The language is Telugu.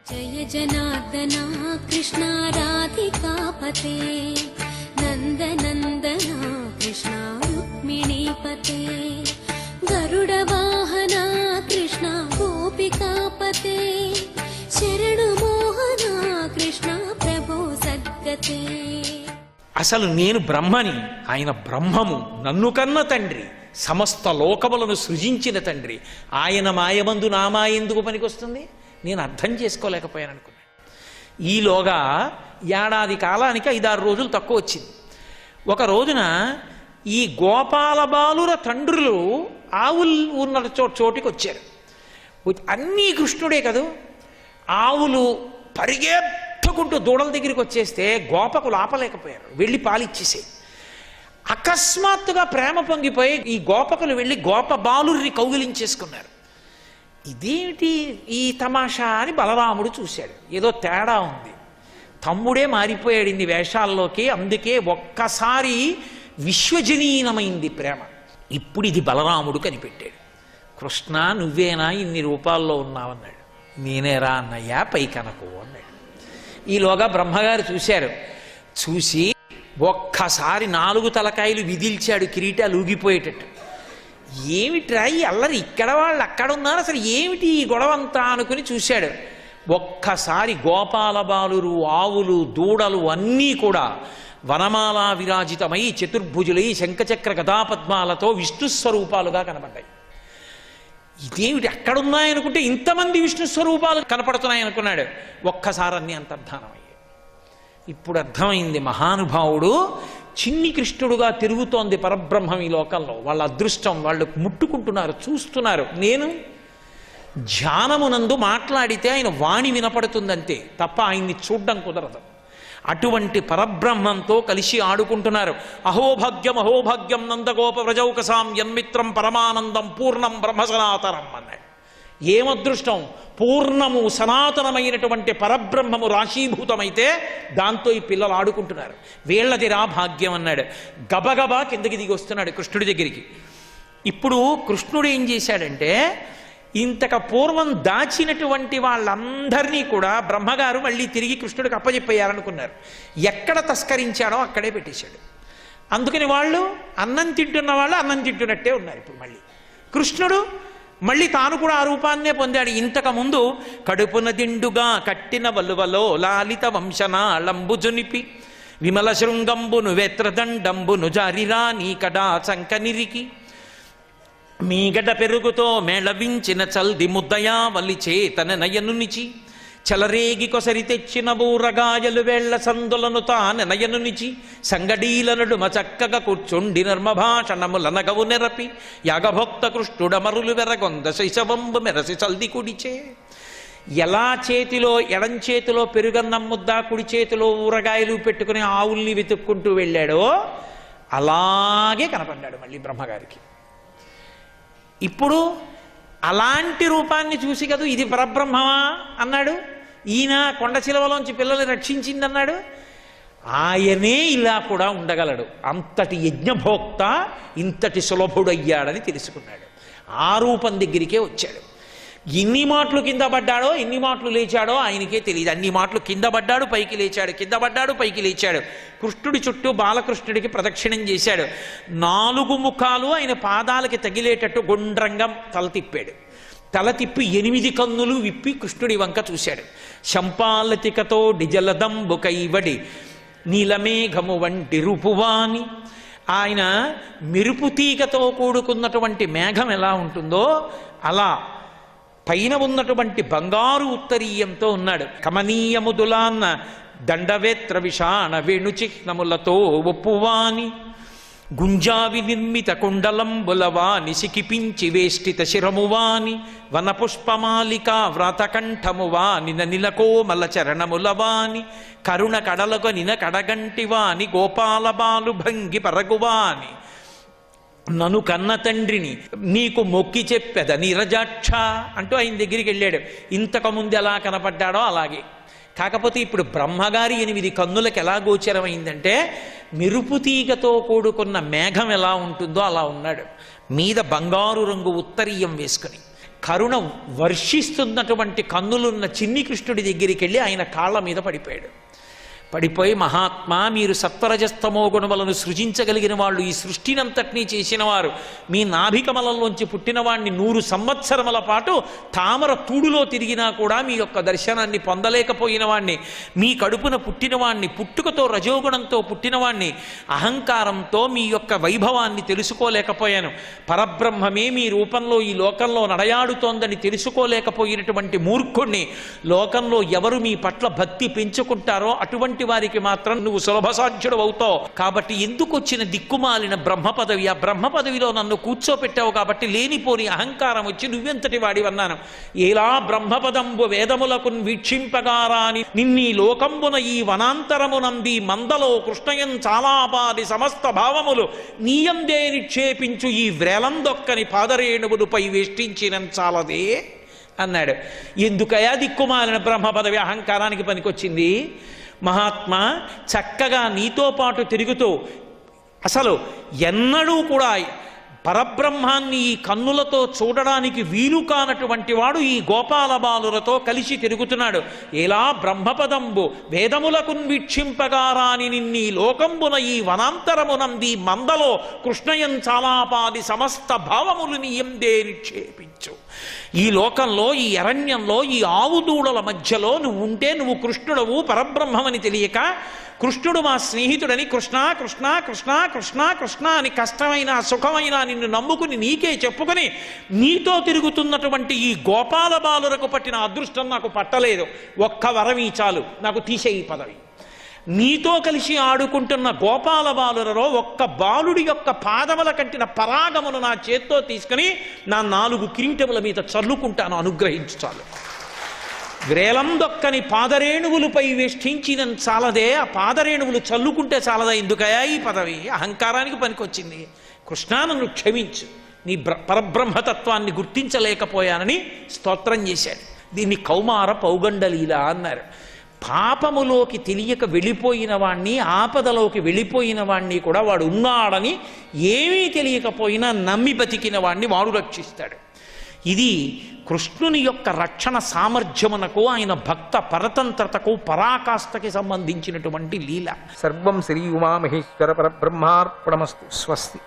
జయ జనార్దనా కృష్ణ రాధికాపతే నందనందనా కృష్ణ రుక్మిణీపతే గరుడ వాహన కృష్ణ గోపికాపతే శరణు మోహన కృష్ణ ప్రభో సద్గతే. అసలు నేను బ్రహ్మని, ఆయన బ్రహ్మము, నన్ను కన్న తండ్రి, సమస్త లోకములను సృజించిన తండ్రి. ఆయన మాయమందు నా మాయ ఎందుకు పనికొస్తుంది? నేను అర్థం చేసుకోలేకపోయాను అనుకున్నాను. ఈలోగా ఏడాది కాలానికి 5-6 రోజులు తక్కువ వచ్చింది. ఒక రోజున ఈ గోపాల బాలుర తండ్రులు ఆవులు ఉన్న చోటికి వచ్చారు. అన్నీ కృష్ణుడే కదూ. ఆవులు పరిగెత్తుకుంటూ దూడల దగ్గరికి వచ్చేస్తే గోపకులు ఆపలేకపోయారు, వెళ్ళి పాలిచ్చేసే. అకస్మాత్తుగా ప్రేమ పొంగిపోయి ఈ గోపకులు వెళ్ళి గోప బాలుర్ని కౌగిలించేసుకున్నారు. ఇదేమిటి ఈ తమాషా అని బలరాముడు చూశాడు. ఏదో తేడా ఉంది, తమ్ముడే మారిపోయాడు ఇన్ని వేషాల్లోకి. అందుకే ఒక్కసారి విశ్వజనీనమైంది ప్రేమ. ఇప్పుడు ఇది బలరాముడు కనిపెట్టాడు. కృష్ణ నువ్వేనా ఇన్ని రూపాల్లో ఉన్నావన్నాడు. నేనేరా అన్నయ్యా పైకనకు అన్నాడు. ఈలోగా బ్రహ్మగారు చూశారు. చూసి ఒక్కసారి 4 తలకాయలు విదిల్చాడు, కిరీటాలు ఊగిపోయేటట్టు. ఏమిట్రా ఈ అల్లరి, ఇక్కడ వాళ్ళు అక్కడ ఉన్నారు, అసలు ఏమిటి ఈ గొడవంతా అనుకుని చూశాడు. ఒక్కసారి గోపాల బాలురు, ఆవులు, దూడలు అన్నీ కూడా వనమాల విరాజితమై చతుర్భుజులై శంఖచక్ర గదాపద్మాలతో విష్ణు స్వరూపాలుగా కనబడ్డాయి. ఇదేమిటి అక్కడున్నాయనుకుంటే ఇంతమంది విష్ణు స్వరూపాలు కనపడుతున్నాయనుకున్నాడు. ఒక్కసారి అన్నీ అంతర్ధానమయ్యాయి. ఇప్పుడు అర్థమైంది, మహానుభావుడు చిన్ని కృష్ణుడుగా తిరుగుతోంది పరబ్రహ్మం ఈ లోకంలో. వాళ్ళ అదృష్టం, వాళ్ళు ముట్టుకుంటున్నారు, చూస్తున్నారు. నేను ధ్యానమునందు మాట్లాడితే ఆయన వాణి వినపడుతుందంతే తప్ప ఆయన్ని చూడ్డం కుదరదు. అటువంటి పరబ్రహ్మంతో కలిసి ఆడుకుంటున్నారు. అహోభాగ్యం అహోభాగ్యం నందగోప వ్రజౌకసాం యన్మిత్రం పరమానందం పూర్ణం బ్రహ్మ సనాతనం అన్నాడు. ఏమదృష్టం! పూర్ణము సనాతనమైనటువంటి పరబ్రహ్మము రాశీభూతమైతే దాంతో ఈ పిల్లలు ఆడుకుంటున్నారు. వీళ్ళది రా భాగ్యం అన్నాడు. గబగబా కిందకి దిగి వస్తున్నాడు కృష్ణుడి దగ్గరికి. ఇప్పుడు కృష్ణుడు ఏం చేశాడంటే, ఇంతకు పూర్వం దాచినటువంటి వాళ్ళందరినీ కూడా బ్రహ్మగారు మళ్ళీ తిరిగి కృష్ణుడికి అప్పచెప్పేయాలనుకున్నారు. ఎక్కడ తస్కరించాడో అక్కడే పెట్టేశాడు. అందుకని వాళ్ళు అన్నం తింటున్న వాళ్ళు అన్నం తింటున్నట్టే ఉన్నారు. ఇప్పుడు మళ్ళీ కృష్ణుడు మళ్ళీ తాను కూడా ఆ రూపాన్నే పొందాడు. ఇంతకు ముందు కడుపున దిండుగా కట్టిన వలువలో లాలిత వంశనాళంబు జునిపి విమల శృంగంబును వేత్రదండంబును జారిరా నీ కడా చంకనిరికి మీగడ పెరుగుతో మేళవించిన చల్ది ముద్దయా వల్లి చేతన నయనునిచి చలరేగి కొసరి తెచ్చిన బూరగాయలు వేళ్ల సందులను తాన నయనునిచి సంగడీలనుడు మచక్కగా కూర్చుండి నర్మభాషణములనగవు నెరపి యాగభోక్త కృష్ణుడమరులు వెరగొంద శైశవంబు మెరసి చల్ది కుడిచే. ఎలా చేతిలో ఎడం చేతిలో పెరుగన్నం ముద్ద, కుడి చేతిలో ఊరగాయలు పెట్టుకుని ఆవుల్ని వెతుక్కుంటూ వెళ్ళాడో అలాగే కనపడ్డాడు మళ్ళీ బ్రహ్మగారికి. ఇప్పుడు అలాంటి రూపాన్ని చూసి కదా ఇది పరబ్రహ్మమా అన్నాడు. ఈయన కొండచిలవలోంచి పిల్లల్ని రక్షించిందన్నాడు. ఆయనే ఇలా కూడా ఉండగలడు. అంతటి యజ్ఞభోక్త ఇంతటి సులభుడయ్యాడని తెలుసుకున్నాడు. ఆ రూపం దగ్గరికే వచ్చాడు. ఎన్ని మాటలు కింద పడ్డాడో, ఎన్ని మాటలు లేచాడో ఆయనకే తెలియదు. అన్ని మాటలు కింద పడ్డాడు, పైకి లేచాడు, కింద పడ్డాడు, పైకి లేచాడు. కృష్ణుడి చుట్టూ బాలకృష్ణుడికి ప్రదక్షిణం చేశాడు. 4 ముఖాలు ఆయన పాదాలకి తగిలేటట్టు గుండ్రంగా తల తిప్పాడు. తల తిప్పి 8 కన్నులు విప్పి కృష్ణుడి వంక చూశాడు. శంపాలతికతో డిజలదంబు కైవడి నీలమేఘము వంటి రూపువాని. ఆయన మెరుపు తీగతో కూడుకున్నటువంటి మేఘం ఎలా ఉంటుందో అలా పైన ఉన్నటువంటి బంగారు ఉత్తరీయంతో ఉన్నాడు. కమనీయముదులాన్న దండవేత్ర విషాణ వేణుచిహ్నములతో ఒప్పువాని గుంజావి నిర్మిత కుండలంబులవాని సికిపించి వేష్టిత శిరమువాని వనపుష్పమాలిక వ్రతకంఠమువాని నిలకోమల చరణములవాని కరుణ కడలకు నిన కడగంటివాని గోపాల బాలు భంగి పరగువాని నను కన్న తండ్రిని నీకు మొక్కి చెప్పెద నీరజాక్ష అంటూ ఆయన దగ్గరికి వెళ్ళాడు. ఇంతకుముందు ఎలా కనపడ్డాడో అలాగే. కాకపోతే ఇప్పుడు బ్రహ్మగారి 8 కన్నులకు ఎలా గోచరమైందంటే, మెరుపు తీగతో కూడుకున్న మేఘం ఎలా ఉంటుందో అలా ఉన్నాడు. మీద బంగారు రంగు ఉత్తరీయం వేసుకుని కరుణ వర్షిస్తున్నటువంటి కన్నులున్న చిన్ని కృష్ణుడి దగ్గరికి వెళ్ళి ఆయన కాళ్ళ మీద పడిపోయాడు. పడిపోయి, మహాత్మా, మీరు సత్వరజస్తమో గుణములను సృజించగలిగిన వాళ్ళు, ఈ సృష్టినంతటినీ చేసిన వారు, మీ నాభికమలంలోంచి పుట్టినవాణ్ణి 100 సంవత్సరముల పాటు తామర తూడులో తిరిగినా కూడా మీ యొక్క దర్శనాన్ని పొందలేకపోయిన వాణ్ణి, మీ కడుపున పుట్టినవాణ్ణి, పుట్టుకతో రజోగుణంతో పుట్టినవాణ్ణి, అహంకారంతో మీ యొక్క వైభవాన్ని తెలుసుకోలేకపోయాను, పరబ్రహ్మమే మీ రూపంలో ఈ లోకంలో నడయాడుతోందని తెలుసుకోలేకపోయినటువంటి మూర్ఖుణ్ణి, లోకంలో ఎవరు మీ పట్ల భక్తి పెంచుకుంటారో అటువంటి వారికి మాత్రం నువ్వు సులభ సాధ్యుడు అవుతావు. కాబట్టి ఎందుకు వచ్చిన దిక్కుమాలిన బ్రహ్మ పదవి? ఆ బ్రహ్మ పదవిలో నన్ను కూర్చోపెట్టావు కాబట్టి లేనిపోని అహంకారం వచ్చి నువ్వెంతటి వాడివన్నాను. ఎలా బ్రహ్మపదంబు వేదములకు వీక్షింపగారాని నిన్నీ లోకంబున ఈ వనాంతరమునంది మందలో కృష్ణయం చాలాపాది సమస్త భావములు నీయందే నిక్షేపించు ఈ వ్రేలందొక్కని పాదరేణువులపై వేష్టించిన చాలదే అన్నాడు. ఎందుకయా దిక్కుమాలిన బ్రహ్మ పదవి అహంకారానికి పనికొచ్చింది? మహాత్మా, చక్కగా నీతో పాటు తిరుగుతూ అసలు ఎన్నడూ కూడా పరబ్రహ్మాన్ని ఈ కన్నులతో చూడడానికి వీలు కానటువంటి వాడు ఈ గోపాల బాలులతో కలిసి తిరుగుతున్నాడు. ఎలా బ్రహ్మపదంబు వేదములకు వీక్షింపగారాని నిన్నీ లోకంబున ఈ వనాంతరమునంది మందలో కృష్ణయం చాలాపాది సమస్త భావములు నీయందే నిక్షేపించు. ఈ లోకంలో, ఈ అరణ్యంలో, ఈ ఆవుదూడల మధ్యలో నువ్వు ఉంటే నువ్వు కృష్ణుడవు, పరబ్రహ్మమని తెలియక కృష్ణుడు మా స్నేహితుడని కృష్ణ కృష్ణ కృష్ణ కృష్ణ కృష్ణ అని కష్టమైన సుఖమైన నిన్ను నమ్ముకుని నీకే చెప్పుకొని నీతో తిరుగుతున్నటువంటి ఈ గోపాల బాలురకు పట్టిన అదృష్టం నాకు పట్టలేదు. ఒక్క వరం చాలు, నాకు తీసేయి పదవి. నీతో కలిసి ఆడుకుంటున్న గోపాల బాలులలో ఒక్క బాలుడి యొక్క పాదముల కంటిన పరాగమును నా చేత్తో తీసుకుని నా 4 కిరీటముల మీద చల్లుకుంటాను, అనుగ్రహించు చాలు. వ్రేలందొక్కని పాదరేణువులపై వేష్టించిన చాలదే, ఆ పాదరేణువులు చల్లుకుంటే చాలదా? ఎందుకయా ఈ పదవి? అహంకారానికి పనికొచ్చింది. కృష్ణా, నన్ను క్షమించు, నీ పరబ్రహ్మతత్వాన్ని గుర్తించలేకపోయానని స్తోత్రం చేశాడు. దీన్ని కౌమార పౌగండలీల అన్నారు. పాపములోకి తెలియక వెళ్ళిపోయిన వాణ్ణి, ఆపదలోకి వెళ్ళిపోయిన వాణ్ణి కూడా వాడు ఉన్నాడని ఏమీ తెలియకపోయినా నమ్మి బతికిన వాణ్ణి వాడు రక్షిస్తాడు. ఇది కృష్ణుని యొక్క రక్షణ సామర్థ్యమునకు, ఆయన భక్త పరతంత్రతకు, పరాకాష్ఠకి సంబంధించినటువంటి లీల. సర్వం శ్రీ ఉమామహేశ్వర పరబ్రహ్మార్పణమస్తు. స్వస్తి.